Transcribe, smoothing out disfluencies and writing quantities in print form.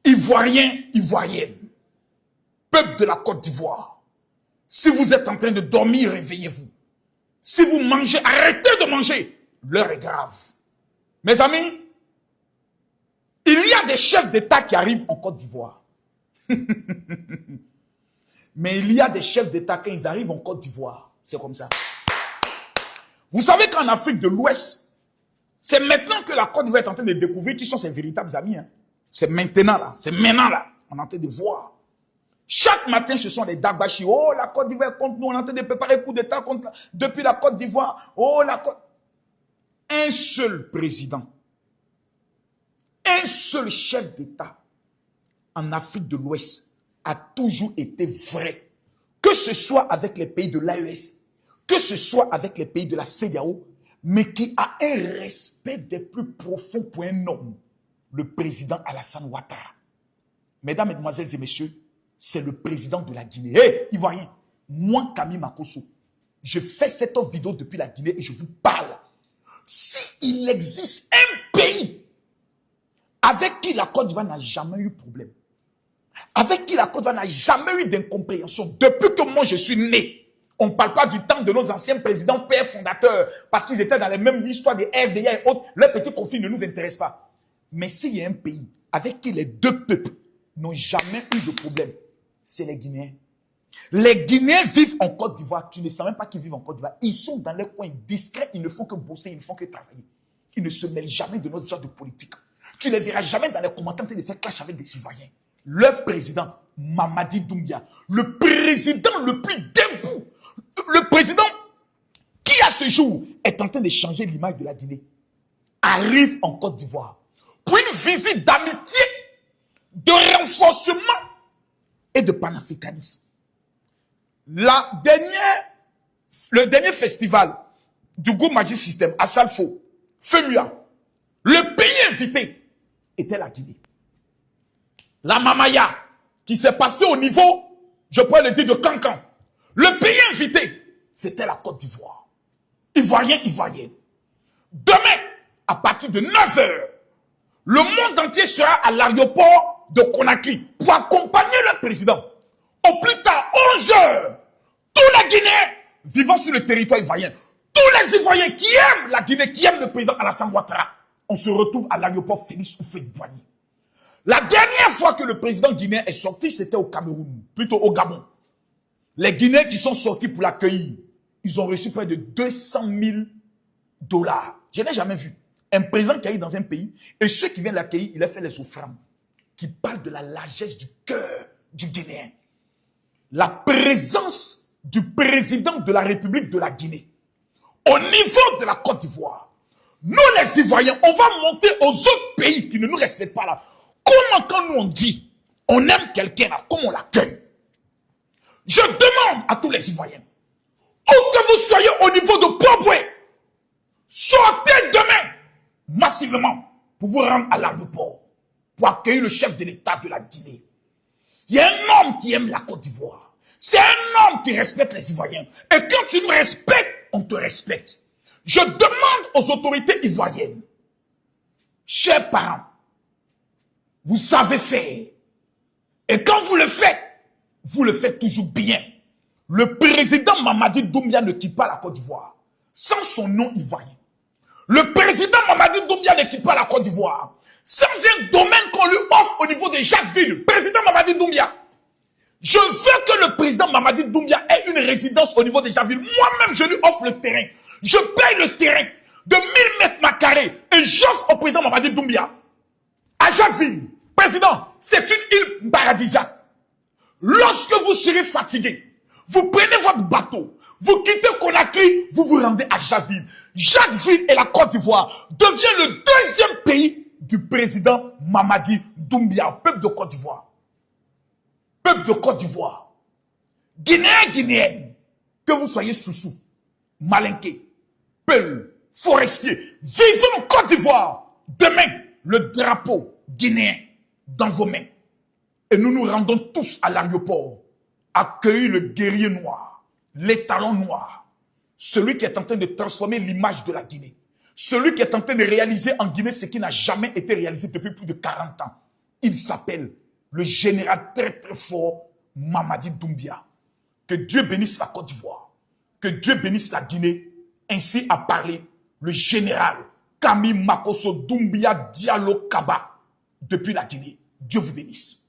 Ivoiriens, Ivoiriennes, peuple de la Côte d'Ivoire, si vous êtes en train de dormir, réveillez-vous. Si vous mangez, arrêtez de manger. L'heure est grave. Mes amis, il y a des chefs d'État qui arrivent en Côte d'Ivoire. Mais il y a des chefs d'État, quand ils arrivent en Côte d'Ivoire, c'est comme ça. Vous savez qu'en Afrique de l'Ouest, c'est maintenant que la Côte d'Ivoire est en train de découvrir qui sont ses véritables amis. Hein. C'est maintenant là, c'est maintenant là. On est en train de voir. Chaque matin, ce sont les Dagbashi. Oh, la Côte d'Ivoire est contre nous. On est en train de préparer un coup d'État depuis la Côte d'Ivoire. Oh, la Côte. Un seul président, un seul chef d'État en Afrique de l'Ouest a toujours été vrai. Que ce soit avec les pays de l'AES, que ce soit avec les pays de la CEDEAO, mais qui a un respect des plus profonds pour un homme, le président Alassane Ouattara. Mesdames, Mesdemoiselles et Messieurs, c'est le président de la Guinée. Hé, Ivoirien, moi, Camille Makosso, je fais cette vidéo depuis la Guinée et je vous parle. S'il existe un pays avec qui la Côte d'Ivoire n'a jamais eu problème, avec qui la Côte d'Ivoire n'a jamais eu d'incompréhension, depuis que moi je suis né, on ne parle pas du temps de nos anciens présidents, pères fondateurs, parce qu'ils étaient dans les mêmes histoires des RDA et autres, leur petit conflit ne nous intéresse pas. Mais s'il y a un pays avec qui les deux peuples n'ont jamais eu de problème, c'est les Guinéens. Les Guinéens vivent en Côte d'Ivoire. Tu ne sais même pas qu'ils vivent en Côte d'Ivoire. Ils sont dans les coins discrets. Ils ne font que bosser. Ils ne font que travailler. Ils ne se mêlent jamais de nos histoires de politique. Tu ne les verras jamais dans les commentaires de faire clash avec des Ivoiriens. Leur président, Mamadi Doumbia, le président le plus debout, le président qui à ce jour est en train de changer l'image de la Guinée, arrive en Côte d'Ivoire pour une visite d'amitié, de renforcement et de panafricanisme. Le dernier festival du Go Magic System à Salfo, FEMUA, le pays invité était la Guinée. La Mamaya, qui s'est passée au niveau, je pourrais le dire, de Cancan. Le pays invité, c'était la Côte d'Ivoire. Ivoiriens, Ivoiriennes. Demain, à partir de 9 h, le monde entier sera à l'aéroport de Conakry pour accompagner le président. Au plus tard, 11 h, tous les Guinéens vivant sur le territoire ivoirien, tous les Ivoiriens qui aiment la Guinée, qui aiment le président Alassane Ouattara, on se retrouve à l'aéroport Félix Houphouët-Boigny. La dernière fois que le président guinéen est sorti, c'était au Cameroun, plutôt au Gabon. Les Guinéens qui sont sortis pour l'accueillir, ils ont reçu près de 200 000 $. Je n'ai jamais vu un président qui arrive dans un pays et ceux qui viennent l'accueillir, il a fait les offrandes qui parlent de la largesse du cœur du Guinéen. La présence du président de la République de la Guinée au niveau de la Côte d'Ivoire. Nous les Ivoiriens, on va monter aux autres pays qui ne nous respectent pas là. Comment quand nous on dit, on aime quelqu'un là, comment on l'accueille? Je demande à tous les Ivoiriens, où que vous soyez au niveau de Port-Boué, sortez demain massivement pour vous rendre à l'aéroport, pour accueillir le chef de l'État de la Guinée. Il y a un homme qui aime la Côte d'Ivoire. C'est un homme qui respecte les Ivoiriens. Et quand tu nous respectes, on te respecte. Je demande aux autorités ivoiriennes, chers parents, vous savez faire. Et quand vous le faites toujours bien. Le président Mamadi Doumbia ne quitte pas la Côte d'Ivoire sans son nom ivoirien. Le président Mamadi Doumbia ne quitte pas la Côte d'Ivoire sans un domaine qu'on lui offre au niveau de Jacquesville. Président Mamadi Doumbia, je veux que le président Mamadi Doumbia ait une résidence au niveau de Jacquesville. Moi-même, je lui offre le terrain. Je paye le terrain de 1000 mètres carrés et j'offre au président Mamadi Doumbia à Jacquesville. Président, c'est une île paradisiaque. Lorsque vous serez fatigué, vous prenez votre bateau, vous quittez Conakry, vous vous rendez à Jacquesville. Jacquesville et la Côte d'Ivoire devient le deuxième pays du président Mamadi Doumbia, peuple de Côte d'Ivoire. Peuple de Côte d'Ivoire. Guinéens, Guinéennes, que vous soyez Soussou, Malinké, Peul, Forestier, vivez en Côte d'Ivoire. Demain, le drapeau guinéen dans vos mains. Et nous nous rendons tous à l'aéroport, accueillir le guerrier noir, l'étalon noir, celui qui est en train de transformer l'image de la Guinée, celui qui est en train de réaliser en Guinée ce qui n'a jamais été réalisé depuis plus de 40 ans. Il s'appelle le général très très fort Mamadi Doumbia. Que Dieu bénisse la Côte d'Ivoire. Que Dieu bénisse la Guinée. Ainsi a parlé le général Kami Makosso Doumbia Diallo Kaba depuis la Guinée. Dieu vous bénisse.